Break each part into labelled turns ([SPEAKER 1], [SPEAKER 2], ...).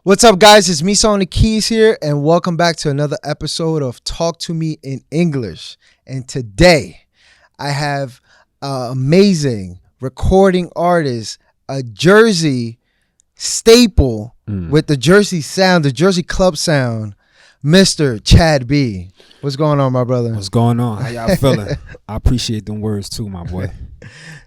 [SPEAKER 1] What's up, guys? It's Misa on the keys here, and welcome back to another episode of Talk to Me in English. And today, I have an amazing recording artist, a Jersey staple with the Jersey sound, the Jersey club sound, Mr. Chad B. What's going on, my brother?
[SPEAKER 2] What's going on? How y'all feeling? I appreciate them words too, my boy.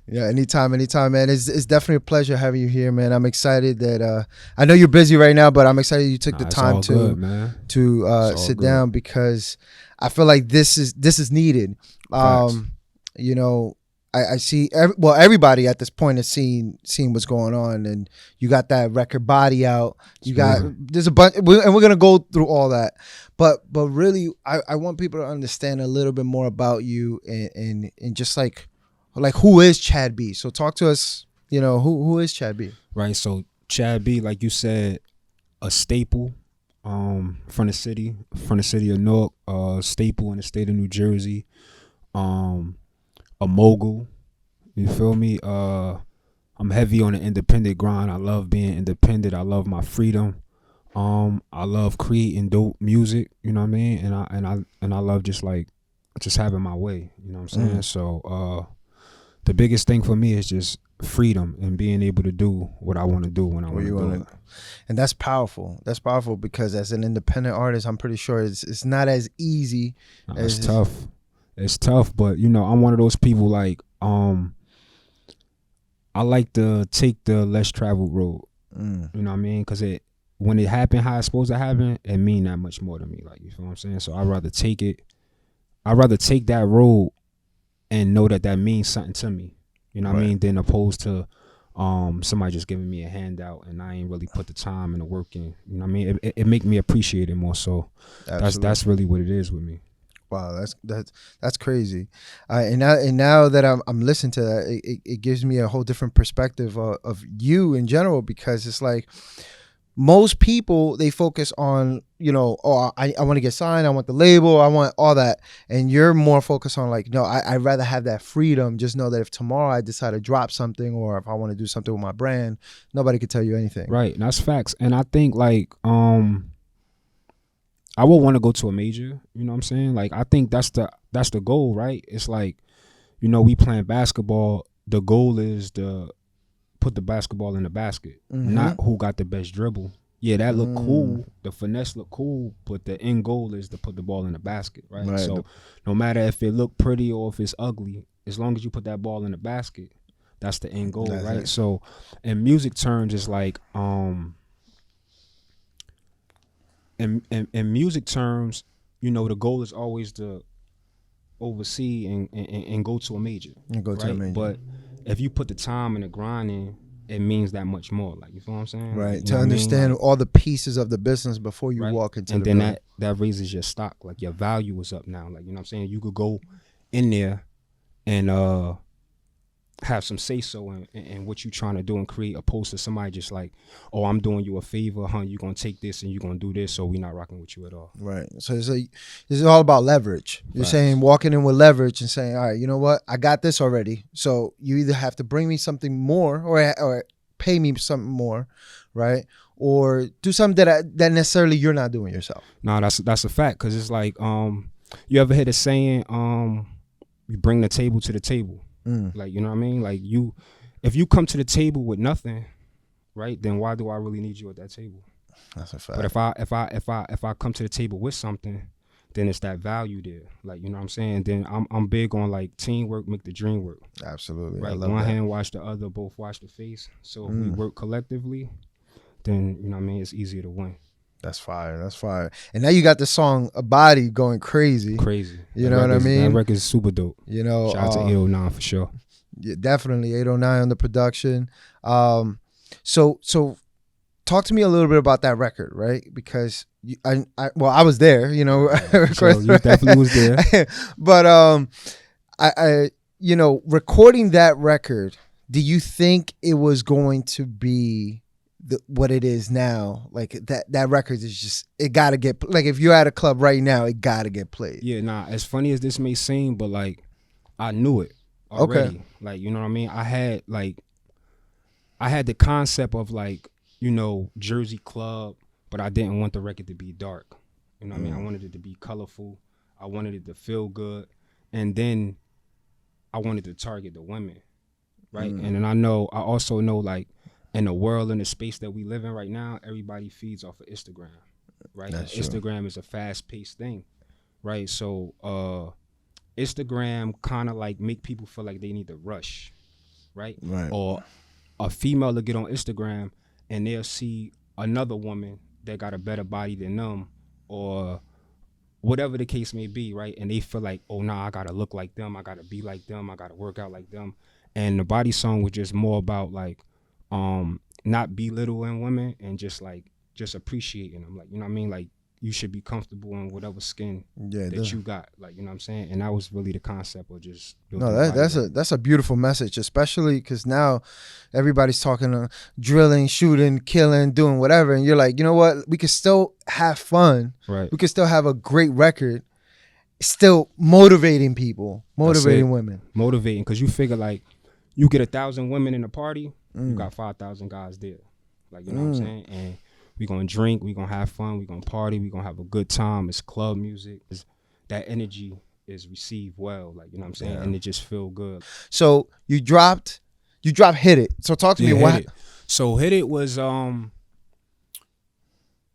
[SPEAKER 1] Yeah, anytime, man. It's definitely a pleasure having you here, man. I'm excited that I know you're busy right now, but I'm excited you took the time to sit down because I feel like this is needed. You know, I see everybody at this point has seen what's going on, and you got that record Body out. There's a bunch, and we're gonna go through all that. But really, I want people to understand a little bit more about you and just like who is Chad B? So talk to us, you know, who is Chad B?
[SPEAKER 2] Right, so Chad B, like you said, a staple from the city of Newark, staple in the state of New Jersey, a mogul, you feel me? I'm heavy on the independent grind. I love being independent. I love my freedom. I love creating dope music, you know what I mean? And I love just having my way, you know what I'm saying? So the biggest thing for me is just freedom and being able to do what I want to do when I want to do it.
[SPEAKER 1] And that's powerful. That's powerful because as an independent artist, I'm pretty sure it's not as easy.
[SPEAKER 2] It's tough. It's tough, but you know, I'm one of those people like I like to take the less traveled road. You know what I mean? Because when it happened how it's supposed to happen, it mean that much more to me. Like, you feel what I'm saying? So I'd rather take that road and know that means something to me, you know what I mean, than opposed to somebody just giving me a handout and I ain't really put the time and the work in, you know what I mean? It make me appreciate it more. So that's really what it is with me.
[SPEAKER 1] Wow, that's crazy. And now that I'm listening to that, it gives me a whole different perspective of you in general, because it's like most people, they focus on, you know, I want to get signed, I want the label, I want all that. And you're more focused on like, no, I'd rather have that freedom. Just know that if tomorrow I decide to drop something or if I want to do something with my brand, nobody can tell you anything.
[SPEAKER 2] Right, and that's facts. And I think like I would want to go to a major, you know what I'm saying? Like, I think that's the goal, right? It's like, you know, we playing basketball, the goal is to put the basketball in the basket, not who got the best dribble. Yeah, that look cool, the finesse look cool, but the end goal is to put the ball in the basket, right? So no matter if it look pretty or if it's ugly, as long as you put that ball in the basket, that's the end goal, right? So in music terms, it's like in music terms, you know, the goal is always to oversee and go to a major. But if you put the time and the grind in, it means that much more. Like, you feel what I'm saying?
[SPEAKER 1] Right.
[SPEAKER 2] You
[SPEAKER 1] to understand like, all the pieces of the business before you walk into
[SPEAKER 2] and then that raises your stock. Like, your value is up now. Like, you know what I'm saying? You could go in there and have some say so in what you're trying to do and create, opposed to somebody just like, oh, I'm doing you a favor, you're gonna take this and you're gonna do this, so we're not rocking with you at all.
[SPEAKER 1] Right. So it's all about leverage. You're saying walking in with leverage and saying, all right, you know what, I got this already, so you either have to bring me something more or pay me something more, right, or do something that necessarily you're not doing yourself.
[SPEAKER 2] No, that's a fact, because it's like you ever heard a saying, you bring the table to the table. Like, you know what I mean? Like, if you come to the table with nothing, right, then why do I really need you at that table?
[SPEAKER 1] That's a fact.
[SPEAKER 2] But if I come to the table with something, then it's that value there. Like, you know what I'm saying? Then I'm big on like teamwork make the dream work.
[SPEAKER 1] Absolutely.
[SPEAKER 2] Right. One hand wash the other, both wash the face. So if we work collectively, then, you know what I mean, it's easier to win.
[SPEAKER 1] That's fire. That's fire. And now you got the song "A Body" going crazy.
[SPEAKER 2] You
[SPEAKER 1] know what I mean?
[SPEAKER 2] That record is super dope.
[SPEAKER 1] You know,
[SPEAKER 2] shout out to 809 for sure.
[SPEAKER 1] Yeah, definitely 809 on the production. So talk to me a little bit about that record, right? Because I was there. You know,
[SPEAKER 2] so you definitely was there.
[SPEAKER 1] But I you know, recording that record, do you think it was going to be what it is now? Like that record is just, it gotta get, like, if you're at a club right now, it gotta get played.
[SPEAKER 2] Yeah, nah, as funny as this may seem, but like, I knew it already. Okay. Like, you know what I mean? I had the concept of, like, you know, Jersey club, but I didn't want the record to be dark. You know what I mean? I wanted it to be colorful. I wanted it to feel good. And then I wanted to target the women, right? And then I also know, like, in the world, in the space that we live in right now, everybody feeds off of Instagram, right? Instagram is a fast-paced thing, right? So Instagram kind of like make people feel like they need to rush, right? Or a female to get on Instagram and they'll see another woman that got a better body than them, or whatever the case may be, right? And they feel like, oh, nah, I gotta look like them, I gotta be like them, I gotta work out like them. And the body song was just more about like not belittling women and just appreciating them. Like, you know what I mean? Like, you should be comfortable in whatever skin that you got. Like, you know what I'm saying? And that was really the concept of just
[SPEAKER 1] that's a beautiful message, especially because now everybody's talking drilling, shooting, killing, doing whatever. And you're like, you know what? We can still have fun.
[SPEAKER 2] Right.
[SPEAKER 1] We can still have a great record. Still motivating people, motivating women.
[SPEAKER 2] Motivating, because you figure, like, you get 1,000 women in a party, you got 5,000 guys there. Like, you know what I'm saying? And we gonna drink, we gonna have fun, we gonna party, we gonna have a good time. It's club music. That energy is received well, like, you know what I'm saying? And it just feel good.
[SPEAKER 1] So you dropped Hit It. So talk to me. What?
[SPEAKER 2] So Hit It was I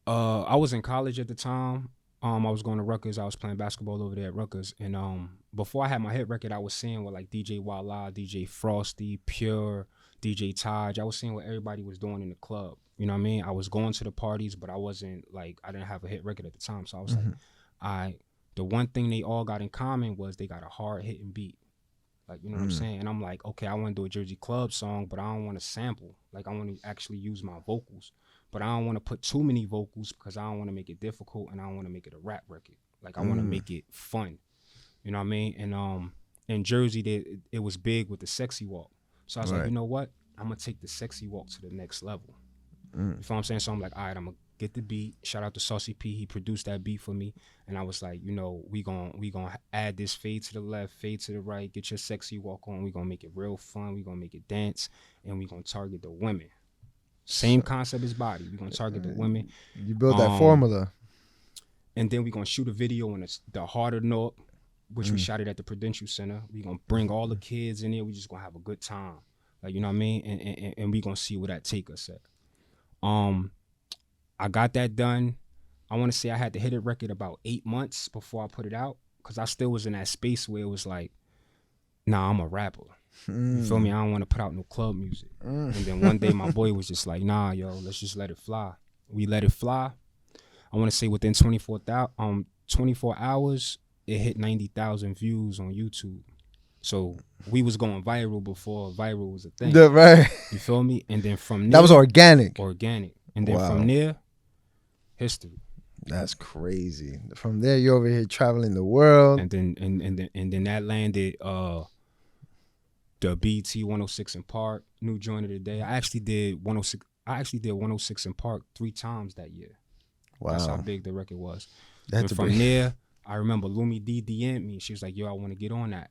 [SPEAKER 2] was in college at the time. I was going to Rutgers. I was playing basketball over there at Rutgers. And before I had my hit record, I was seeing what like DJ Walla, DJ Frosty, Pure, DJ Taj. I was seeing what everybody was doing in the club. You know what I mean? I was going to the parties, but I wasn't like, I didn't have a hit record at the time. So I was like, the one thing they all got in common was they got a hard hitting beat. Like, you know what I'm saying? And I'm like, okay, I want to do a Jersey Club song, but I don't want to sample. Like, I want to actually use my vocals. But I don't want to put too many vocals because I don't want to make it difficult, and I don't want to make it a rap record. Like, I want to make it fun. You know what I mean? And in Jersey, it was big with the sexy walk. So I was like, you know what? I'm going to take the sexy walk to the next level. You feel what I'm saying? So I'm like, all right, I'm going to get the beat. Shout out to Saucy P. He produced that beat for me. And I was like, you know, we gonna add this fade to the left, fade to the right, get your sexy walk on. We going to make it real fun. We going to make it dance. And we going to target the women. Same concept as Body. We're going to target the women.
[SPEAKER 1] You build that formula.
[SPEAKER 2] And then we're going to shoot a video on the Heart of North, which we shot it at the Prudential Center. We're going to bring all the kids in there. We just going to have a good time. Like, you know what I mean? And we're going to see where that take us at. I got that done. I want to say I had to hit a record about 8 months before I put it out, because I still was in that space where it was like, nah, I'm a rapper. You feel me? I don't want to put out no club music. And then one day my boy was just like, nah, yo, let's just let it fly. We let it fly. I want to say within 24 hours, it hit 90,000 views on YouTube. So we was going viral before viral was a thing.
[SPEAKER 1] Right.
[SPEAKER 2] You feel me? And then from there,
[SPEAKER 1] that was organic.
[SPEAKER 2] And then from there, history.
[SPEAKER 1] That's crazy. From there, you're over here traveling the world.
[SPEAKER 2] And then that landed the BT 106 in Park, new joint of the day. I actually did 106 in Park 3 times that year. Wow. That's how big the record was. And from there, I remember Lumi D DM'd me. She was like, yo, I want to get on that.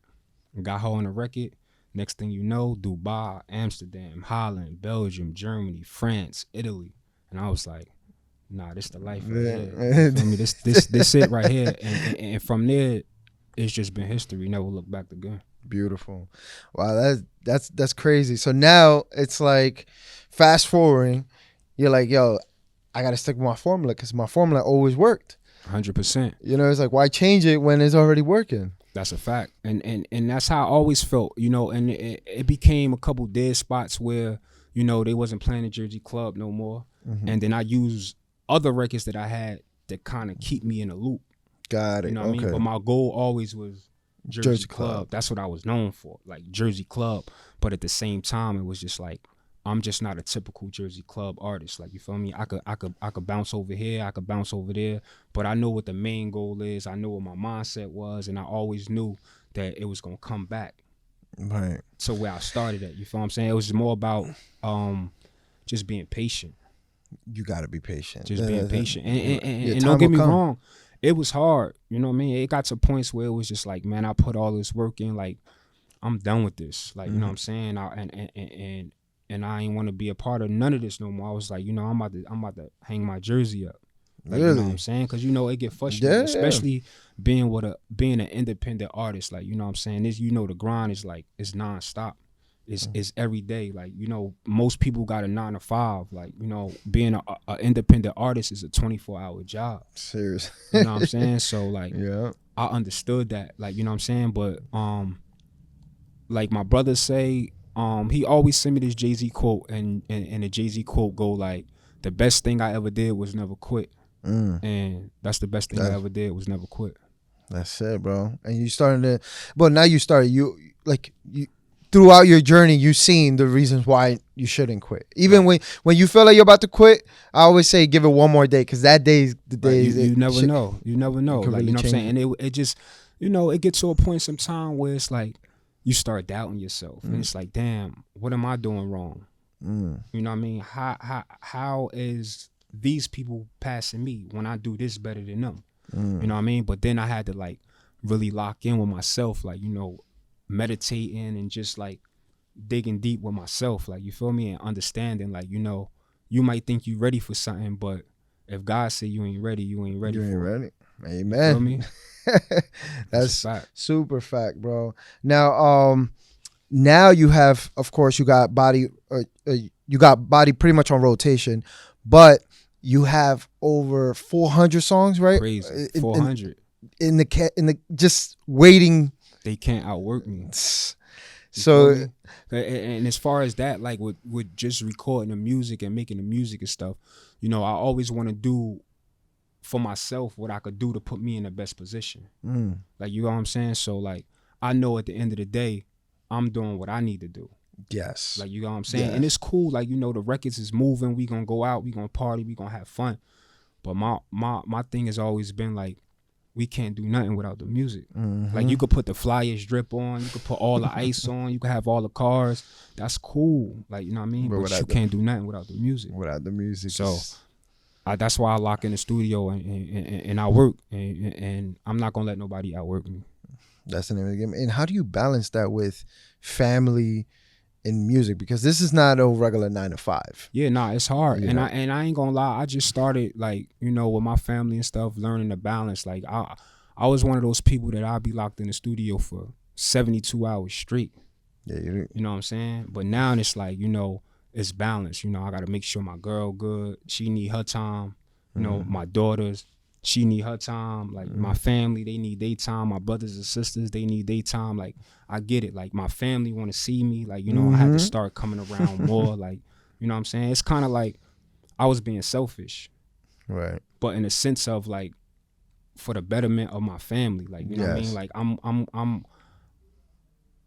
[SPEAKER 2] And got her on the record. Next thing you know, Dubai, Amsterdam, Holland, Belgium, Germany, France, Italy. And I was like, nah, this the life right here. I mean, this it right here. And from there, it's just been history. Never look back again.
[SPEAKER 1] Beautiful. Wow, that's crazy. So now it's like, fast forwarding, you're like, yo, I gotta stick with my formula because my formula always worked.
[SPEAKER 2] 100%.
[SPEAKER 1] You know, it's like, why change it when it's already working?
[SPEAKER 2] That's a fact. And that's how I always felt, you know, and it became a couple dead spots where, you know, they wasn't playing the Jersey Club no more. And then I used other records that I had to kind of keep me in a loop.
[SPEAKER 1] Got it.
[SPEAKER 2] You know what I mean? But my goal always was Jersey Club. That's what I was known for, like Jersey Club. But at the same time, it was just like, I'm just not a typical Jersey Club artist. Like, you feel me? I could bounce over here, I could bounce over there, but I know what the main goal is. I know what my mindset was, and I always knew that it was gonna come back.
[SPEAKER 1] Right.
[SPEAKER 2] To where I started at. You feel what I'm saying? It was more about just being patient.
[SPEAKER 1] You gotta be patient.
[SPEAKER 2] Just being patient. And don't get me wrong, it was hard. You know what I mean? It got to points where it was just like, man, I put all this work in, like, I'm done with this. Like, you know what I'm saying? And I ain't want to be a part of none of this no more. I was like, you know, I'm about to hang my jersey up. Like,
[SPEAKER 1] really?
[SPEAKER 2] You know what I'm saying? Because, you know, it get frustrating, especially being an independent artist. Like, you know what I'm saying? This, you know, the grind is like, it's nonstop. It's every day. Like, you know, most people got a 9 to 5. Like, you know, being a independent artist is a 24-hour job.
[SPEAKER 1] Serious.
[SPEAKER 2] You know what I'm saying? So, like,
[SPEAKER 1] yeah.
[SPEAKER 2] I understood that. Like, you know what I'm saying? But, like my brother say, he always send me this Jay-Z quote, and the Jay-Z quote go like, the best thing I ever did was never quit. And that's the best thing I ever did was never quit.
[SPEAKER 1] That's it, bro. And you started to, well, now you started, you throughout your journey, you've seen the reasons why you shouldn't quit. Even when you feel like you're about to quit, I always say give it one more day, because that day is the day.
[SPEAKER 2] You never know. You never know. Like,
[SPEAKER 1] really,
[SPEAKER 2] you know what I'm saying? And it just, you know, it gets to a point sometime where it's like you start doubting yourself, and it's like, damn, what am I doing wrong? You know what I mean? How is these people passing me when I do this better than them? You know what I mean? But then I had to like really lock in with myself, like, you know, meditating and just like digging deep with myself, like, you feel me, and understanding, like, you know, you might think you ready for something, but if God say you ain't ready, you ain't ready. You ain't ready.
[SPEAKER 1] Amen.
[SPEAKER 2] You feel me?
[SPEAKER 1] That's super fact, bro. Now, now you have, of course, you got body pretty much on rotation, but you have over 400 songs, right?
[SPEAKER 2] Crazy. 400
[SPEAKER 1] in the just waiting.
[SPEAKER 2] They can't outwork me.
[SPEAKER 1] So,
[SPEAKER 2] and as far as that, like with just recording the music and making the music and stuff, you know, I always want to do for myself what I could do to put me in the best position. Like, you know what I'm saying? So, like, I know at the end of the day, I'm doing what I need to do.
[SPEAKER 1] Yes.
[SPEAKER 2] Like, you know what I'm saying? And it's cool. Like, you know, the records is moving. We gonna go out. We gonna party. We gonna have fun. But my thing has always been like, we can't do nothing without the music. Like, you could put the Flyers drip on. You could put all the ice on. You could have all the cars. That's cool. Like, you know what I mean? But you can't do nothing without the music.
[SPEAKER 1] Without the music.
[SPEAKER 2] So that's why I lock in the studio and I work. And I'm not gonna let nobody outwork me.
[SPEAKER 1] That's the name of the game. And how do you balance that with family and music? Because this is not a regular 9 to 5.
[SPEAKER 2] Yeah, nah, it's hard. Yeah. And I ain't gonna lie, I just started, like, you know, with my family and stuff, learning to balance. Like, I was one of those people that I'd be locked in the studio for 72 hours straight.
[SPEAKER 1] Yeah,
[SPEAKER 2] you know what I'm saying? But now it's like, you know, it's balanced. You know, I gotta make sure my girl good. She need her time. You know, my daughters, she need her time. Like, my family, they need their time. My brothers and sisters, they need their time. Like, I get it. Like, my family want to see me. Like, you know, I had to start coming around more. Like, you know what I'm saying? It's kind of like I was being selfish.
[SPEAKER 1] Right.
[SPEAKER 2] But in a sense of, like, for the betterment of my family. Like, you know what I mean? Like,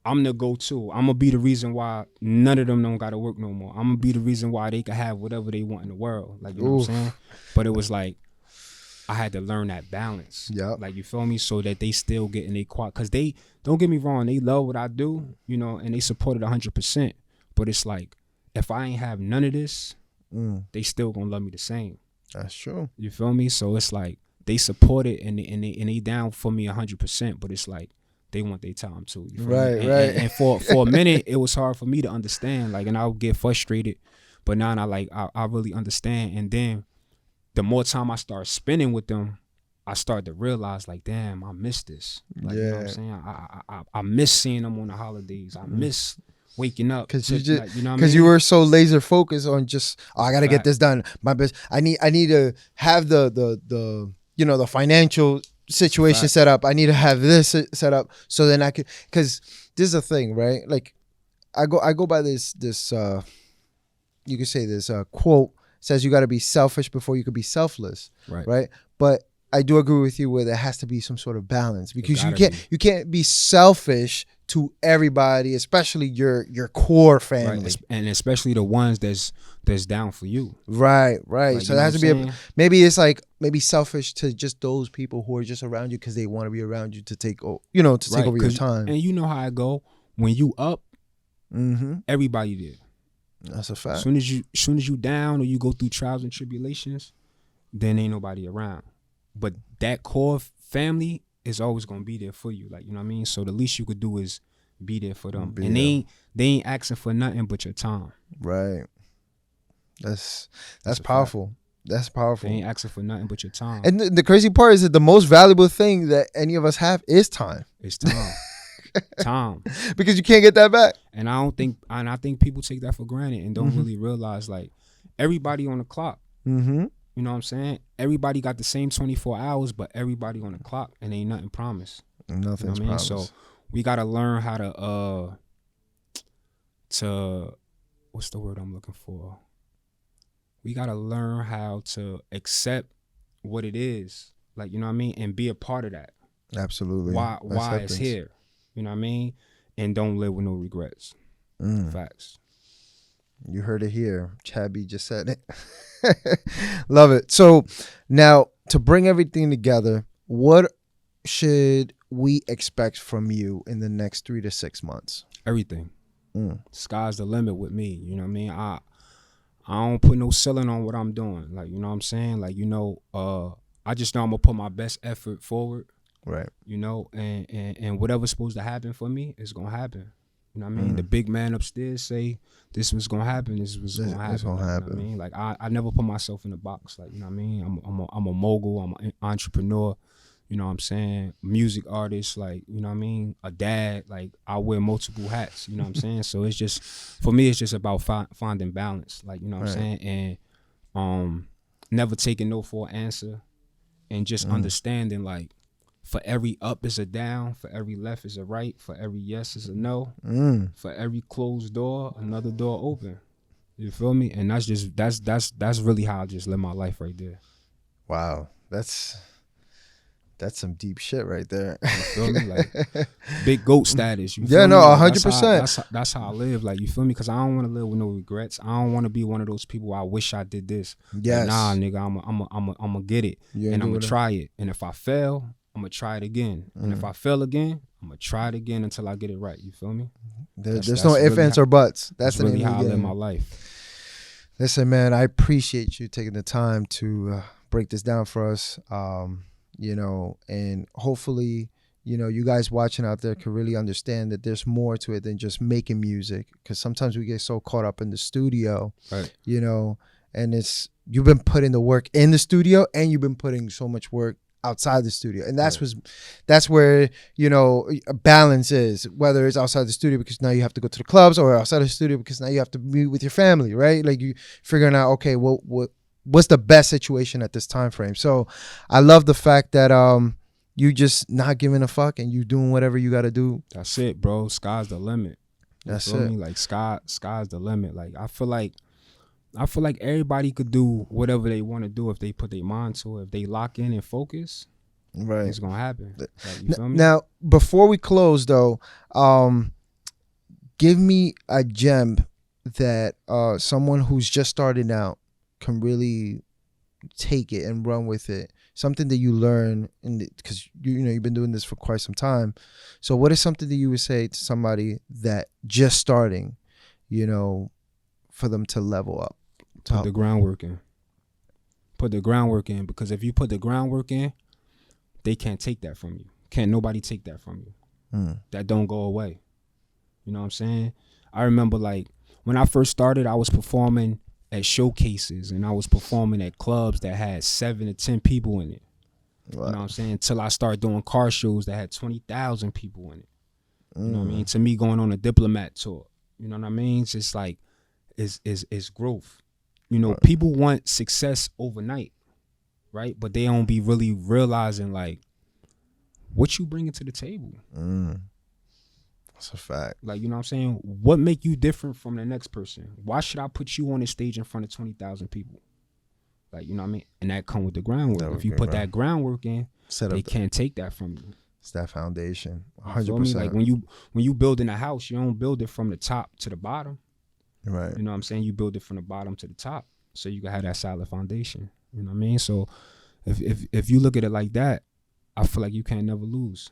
[SPEAKER 2] I'm the go-to. I'm going to be the reason why none of them don't got to work no more. I'm going to be the reason why they can have whatever they want in the world. Like, you know what I'm saying? But it was like, I had to learn that balance.
[SPEAKER 1] Yeah.
[SPEAKER 2] Like, you feel me? So that they still get in their quad. Because they, don't get me wrong, they love what I do, you know, and they support it 100%. But it's like, if I ain't have none of this, they still going to love me the same.
[SPEAKER 1] That's true.
[SPEAKER 2] You feel me? So it's like, they support it and they down for me 100%. But it's like, they want their time too. You feel
[SPEAKER 1] right,
[SPEAKER 2] me?
[SPEAKER 1] right.
[SPEAKER 2] And for a minute, it was hard for me to understand. Like, and I would get frustrated. But now I really understand. And then the more time I start spending with them, I start to realize, like, damn, I miss this. Like, you know what I'm saying? I miss seeing them on the holidays. I miss waking up.
[SPEAKER 1] Because
[SPEAKER 2] like, you know
[SPEAKER 1] you were so laser focused on just, I gotta get this done. My best. I need to have the you know, the financial situation set up. I need to have this set up so then I could, because this is a thing, right? Like, I go by this you could say this quote says you got to be selfish before you could be selfless, right? But I do agree with you where there has to be some sort of balance, because you can't be selfish to everybody, especially your core family,
[SPEAKER 2] right. And especially the ones that's down for you.
[SPEAKER 1] Right.
[SPEAKER 2] Like,
[SPEAKER 1] so there has to be maybe it's like selfish to just those people who are just around you because they want to be around you to take over your time.
[SPEAKER 2] And you know how I go when you up, everybody there.
[SPEAKER 1] That's a fact.
[SPEAKER 2] Soon as you down or you go through trials and tribulations, then ain't nobody around. But that core family is always gonna be there for you. Like, you know what I mean? So the least you could do is be there for them. And they ain't asking for nothing but your time.
[SPEAKER 1] Right. That's powerful. That's powerful.
[SPEAKER 2] They ain't asking for nothing but your time.
[SPEAKER 1] And the crazy part is that the most valuable thing that any of us have is time.
[SPEAKER 2] It's time. Time.
[SPEAKER 1] Because you can't get that back.
[SPEAKER 2] And I think people take that for granted and don't really realize, like, everybody on the clock.
[SPEAKER 1] Mm-hmm.
[SPEAKER 2] You know what I'm saying? Everybody got the same 24 hours, but everybody on the clock, and ain't nothing promised.
[SPEAKER 1] Nothing's promised.
[SPEAKER 2] So we gotta learn how to what's the word I'm looking for? We gotta learn how to accept what it is, like, you know what I mean, and be a part of that.
[SPEAKER 1] Absolutely.
[SPEAKER 2] Why it's here, you know what I mean, and don't live with no regrets. Facts.
[SPEAKER 1] You heard it here. Chabby just said it. Love it. So now, to bring everything together, what should we expect from you in the next 3 to 6 months?
[SPEAKER 2] Everything. Sky's the limit with me. You know what I mean? I don't put no ceiling on what I'm doing. Like, you know what I'm saying? Like, you know, I just know I'm gonna put my best effort forward.
[SPEAKER 1] Right.
[SPEAKER 2] You know, and whatever's supposed to happen for me is gonna happen. You know what I mean? The big man upstairs say this was gonna happen. This was gonna happen.
[SPEAKER 1] It's gonna happen.
[SPEAKER 2] You know what I mean? Like, I never put myself in a box. Like, you know what I mean? I'm a mogul. I'm an entrepreneur. You know what I'm saying? Music artist. Like, you know what I mean? A dad. Like, I wear multiple hats. You know what I'm saying? So it's just, for me, it's just about finding balance. Like, you know what I'm saying? And never taking no for an answer, and just understanding, like, for every up is a down, for every left is a right, for every yes is a no, for every closed door, another door open. You feel me? And that's really how I just live my life right there.
[SPEAKER 1] Wow, that's some deep shit right there.
[SPEAKER 2] You feel me? Like, big goat status. You feel
[SPEAKER 1] yeah,
[SPEAKER 2] me?
[SPEAKER 1] no,
[SPEAKER 2] Like,
[SPEAKER 1] 100%.
[SPEAKER 2] That's how I live. Like, you feel me? Because I don't want to live with no regrets. I don't want to be one of those people I wish I did this.
[SPEAKER 1] Yes.
[SPEAKER 2] Like, nah, nigga, I'm gonna get it, and I'm gonna try it. And if I fail, I'm gonna try it again. And if I fail again, I'm gonna try it again until I get it right. You feel me?
[SPEAKER 1] There's no ifs, ands, or buts. That's
[SPEAKER 2] really how I live my life.
[SPEAKER 1] Listen, man, I appreciate you taking the time to break this down for us. You know, and hopefully, you know, you guys watching out there can really understand that there's more to it than just making music. Because sometimes we get so caught up in the studio,
[SPEAKER 2] right?
[SPEAKER 1] You know, and you've been putting the work in the studio, and you've been putting so much work outside the studio, and that's where, you know, a balance is, whether it's outside the studio because now you have to go to the clubs, or outside the studio because now you have to meet with your family, right? Like, you figuring out, okay, what's the best situation at this time frame. So I love the fact that you just not giving a fuck and you doing whatever you got to do.
[SPEAKER 2] That's it, bro. Sky's the limit.
[SPEAKER 1] That's
[SPEAKER 2] it.
[SPEAKER 1] Me?
[SPEAKER 2] Like, sky's the limit. Like, I feel like everybody could do whatever they want to do if they put their mind to it. If they lock in and focus,
[SPEAKER 1] right,
[SPEAKER 2] it's gonna happen. Like, you feel me?
[SPEAKER 1] Now, before we close, though, give me a gem that someone who's just starting out can really take it and run with it. Something that you learn, because you know you've been doing this for quite some time. So, what is something that you would say to somebody that just starting, you know, for them to level up?
[SPEAKER 2] Put the groundwork in. Put the groundwork in, because if you put the groundwork in, they can't take that from you. Can't nobody take that from you. That don't go away. You know what I'm saying? I remember, like, when I first started, I was performing at showcases, and I was performing at clubs that had 7 to 10 people in it. Wow. You know what I'm saying? Until I started doing car shows that had 20,000 people in it. You know what I mean? To me, going on a diplomat tour, you know what I mean? It's just like, is growth. You know, people want success overnight, right? But they don't be really realizing, like, what you bringing to the table.
[SPEAKER 1] That's a fact.
[SPEAKER 2] Like, you know what I'm saying? What make you different from the next person? Why should I put you on the stage in front of 20,000 people? Like, you know what I mean? And that come with the groundwork. If you put that groundwork in, they can't take that from you.
[SPEAKER 1] It's that foundation. 100%.
[SPEAKER 2] Like, when you building a house, you don't build it from the top to the bottom.
[SPEAKER 1] Right.
[SPEAKER 2] You know what I'm saying? You build it from the bottom to the top, so you can have that solid foundation. You know what I mean? So if you look at it like that, I feel like you can't never lose.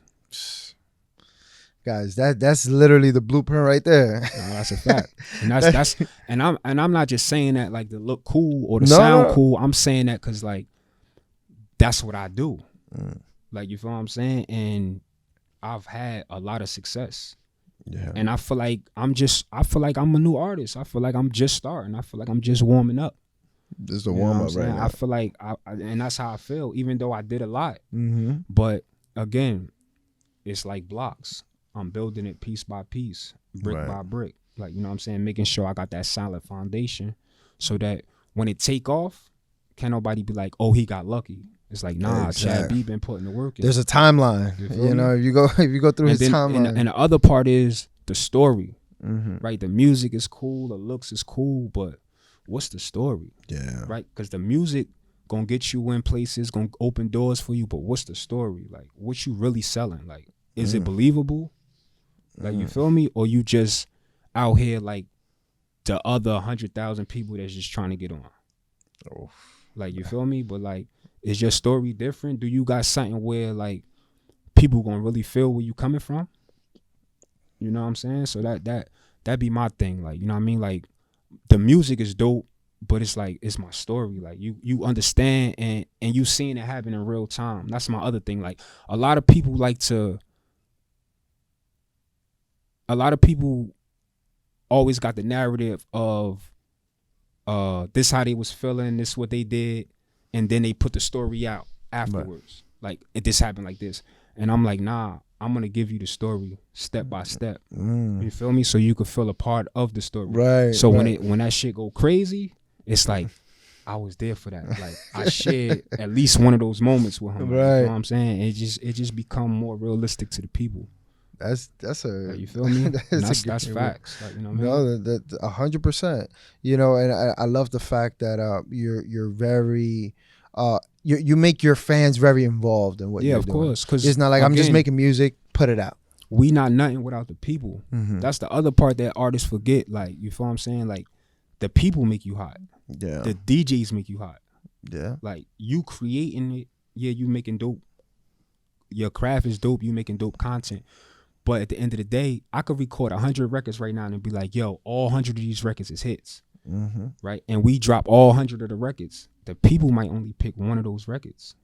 [SPEAKER 1] Guys, that's literally the blueprint right there.
[SPEAKER 2] No, that's a fact. And that's and I'm not just saying that like to look cool or to sound cool. I'm saying that because, like, that's what I do. Like, you feel what I'm saying? And I've had a lot of success. Yeah. And I feel like I'm a new artist. I feel like I'm just starting. I feel like I'm just warming up.
[SPEAKER 1] This is the warm up right now.
[SPEAKER 2] I feel like, and that's how I feel, even though I did a lot.
[SPEAKER 1] Mm-hmm.
[SPEAKER 2] But again, it's like blocks. I'm building it piece by piece, brick by brick. Like, you know what I'm saying? Making sure I got that solid foundation so that when it take off, can't nobody be like, oh, he got lucky. It's like, nah, Chad B been putting the work in.
[SPEAKER 1] There's a timeline. You know, if you go through his timeline.
[SPEAKER 2] And the other part is the story. Right? The music is cool, the looks is cool, but what's the story? Yeah. Right? Because the music gonna get you in places, gonna open doors for you, but what's the story? Like, what you really selling? Like, is it believable? Like, you feel me? Or you just out here like the other 100,000 people that's just trying to get on? Oh. Like, you feel me? But like, is your story different? Do you got something where like people gonna really feel where you coming from? You know what I'm saying? So that be my thing. Like, you know what I mean? Like, the music is dope, but it's like, it's my story. Like, you understand and you seeing it happen in real time. That's my other thing. Like, a lot of people always got the narrative of this how they was feeling, this what they did, and then they put the story out afterwards. Like, this happened like this. And I'm like, nah, I'm gonna give you the story step by step. You feel me? So you could feel a part of the story. Right. So when that shit go crazy, it's like, I was there for that. Like, I shared at least one of those moments with him. Right. You know what I'm saying? It just become more realistic to the people.
[SPEAKER 1] That's a,
[SPEAKER 2] like, you feel me? that's facts. Like, you know what I mean?
[SPEAKER 1] No, 100%. You know, and I love the fact that you're very you make your fans very involved in what you're doing. Yeah, of course. Because it's not like, again, I'm just making music, put it out.
[SPEAKER 2] We not nothing without the people. That's the other part that artists forget. Like, you feel what I'm saying? Like, the people make you hot. Yeah. The DJs make you hot. Yeah. Like, you creating it, yeah, you making dope. Your craft is dope, you making dope content. But at the end of the day, I could record 100 records right now and be like, yo, all 100 of these records is hits. Right? And we drop all 100 of the records. The people might only pick one of those records.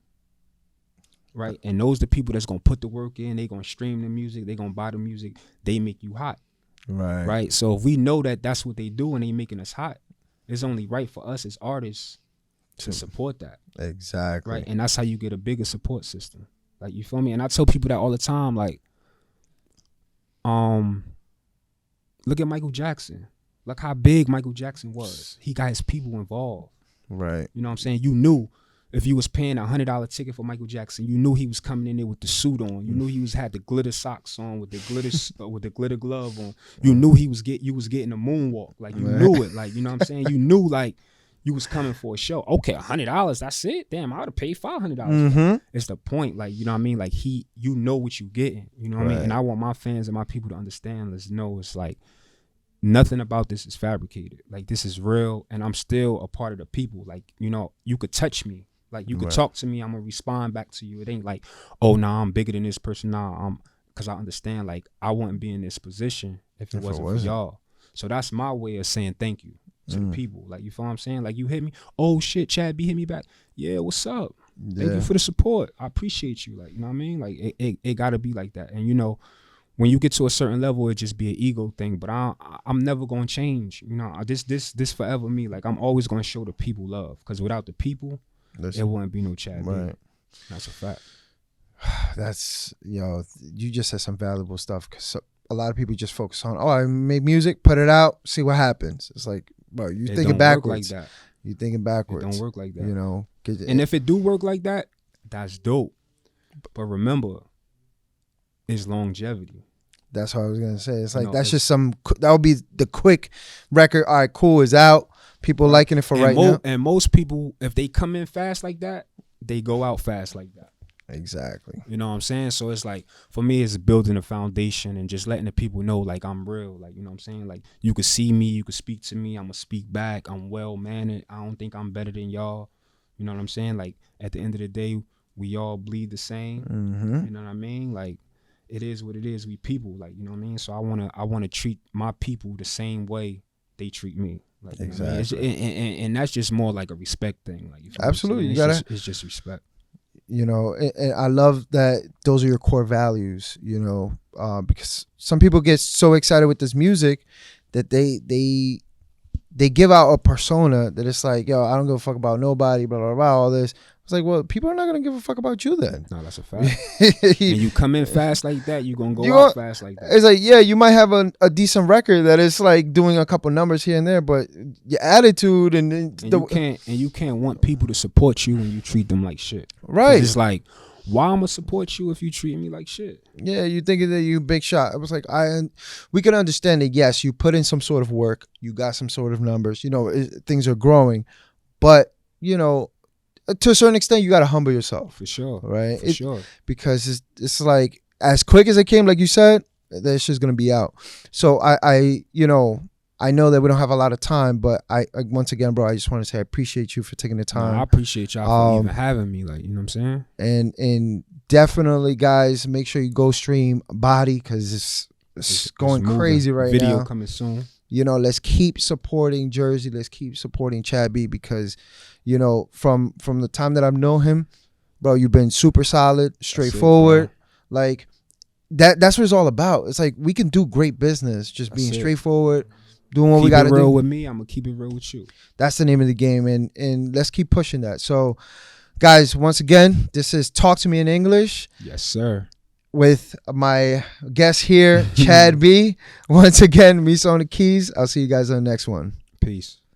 [SPEAKER 2] Right? And those the people that's going to put the work in. They going to stream the music. They going to buy the music. They make you hot. Right? Right? So if we know that that's what they do and they making us hot, it's only right for us as artists to support that.
[SPEAKER 1] Exactly.
[SPEAKER 2] Right? And that's how you get a bigger support system. Like, you feel me? And I tell people that all the time. Like, look at Michael Jackson. Look how big Michael Jackson was. He got his people involved. Right. You know what I'm saying? You knew if you was paying $100 ticket for Michael Jackson, you knew he was coming in there with the suit on. You knew he had the glitter socks on with the glitter with the glitter glove on. You knew you was getting a moonwalk. Like, you knew it. Like, you know what I'm saying? You knew like you was coming for a show. Okay, $100, that's it. Damn, I would have paid $500. It's the point. Like, you know what I mean? Like, you know what you getting. You know what I mean? And I want my fans and my people to understand. Let's know it's like, nothing about this is fabricated. Like, this is real, and I'm still a part of the people. Like, you know, you could touch me. Like, you could talk to me. I'm gonna respond back to you. It ain't like, oh, nah, I'm bigger than this person. Nah, because I understand, like, I wouldn't be in this position if it wasn't for y'all. So that's my way of saying thank you to the people. Like, you feel what I'm saying? Like, you hit me. Oh, shit, Chad B hit me back. Yeah, what's up? Thank you for the support. I appreciate you. Like, you know what I mean? Like, it got to be like that. And, you know, when you get to a certain level, it just be an ego thing. But I'm never gonna change. You know, this forever me. Like, I'm always gonna show the people love. Because without the people, there wouldn't be no Chad. Right. That's a fact.
[SPEAKER 1] That's, yo, you just said some valuable stuff. Because a lot of people just focus on, oh, I make music, put it out, see what happens. It's like, bro, you thinking backwards. Like that. You thinking backwards.
[SPEAKER 2] It don't work like that.
[SPEAKER 1] You know.
[SPEAKER 2] And if it do work like that, that's dope. But remember, it's longevity.
[SPEAKER 1] That's what I was gonna say. It's like, that's just that would be the quick record. All right, cool, is out. People liking it for right now.
[SPEAKER 2] And most people, if they come in fast like that, they go out fast like that.
[SPEAKER 1] Exactly.
[SPEAKER 2] You know what I'm saying? So it's like, for me, it's building a foundation and just letting the people know, like, I'm real. Like, you know what I'm saying? Like, you could see me, you could speak to me, I'm gonna speak back. I'm well mannered. I don't think I'm better than y'all. You know what I'm saying? Like, at the end of the day, we all bleed the same. You know what I mean? Like, it is what it is. We people, like, you know what I mean? So I wanna treat my people the same way they treat me. Like, exactly. You know what I mean? And that's just more like a respect thing. Like,
[SPEAKER 1] absolutely,
[SPEAKER 2] it's just respect.
[SPEAKER 1] You know, and I love that those are your core values. You know, because some people get so excited with this music that they they give out a persona that it's like, yo, I don't give a fuck about nobody, blah, blah, blah, all this. It's like, well, people are not going to give a fuck about you then.
[SPEAKER 2] No, that's a fact. And you come in fast like that, you're going to go out fast like that.
[SPEAKER 1] It's like, yeah, you might have a decent record that is like doing a couple numbers here and there, but your attitude and
[SPEAKER 2] you can't want people to support you when you treat them like shit.
[SPEAKER 1] Right.
[SPEAKER 2] It's like, why I'm gonna support you if you treat me like shit?
[SPEAKER 1] Yeah, you thinking that you big shot. It was like, we can understand that, yes, you put in some sort of work, you got some sort of numbers, things are growing, but, to a certain extent, you got to humble yourself.
[SPEAKER 2] For sure.
[SPEAKER 1] Right?
[SPEAKER 2] For sure.
[SPEAKER 1] Because it's like, as quick as it came, like you said, that shit's going to be out. So I know that we don't have a lot of time, but once again, bro, I just want to say I appreciate you for taking the time.
[SPEAKER 2] I appreciate y'all for even having me. Like, you know what I'm
[SPEAKER 1] saying? And definitely, guys, make sure you go stream Body, because it's going crazy right now.
[SPEAKER 2] Video coming soon.
[SPEAKER 1] Let's keep supporting Jersey. Let's keep supporting Chad B, because, from the time that I've known him, bro, you've been super solid, straightforward. Like, that's what it's all about. It's like, we can do great business just being straightforward, doing what we got to do.
[SPEAKER 2] Keep it real with me, I'm going to keep it real with you.
[SPEAKER 1] That's the name of the game, and let's keep pushing that. So, guys, once again, this is Talk to Me in English.
[SPEAKER 2] Yes, sir.
[SPEAKER 1] With my guest here, Chad B. Once again, Miso on the keys. I'll see you guys on the next one.
[SPEAKER 2] Peace.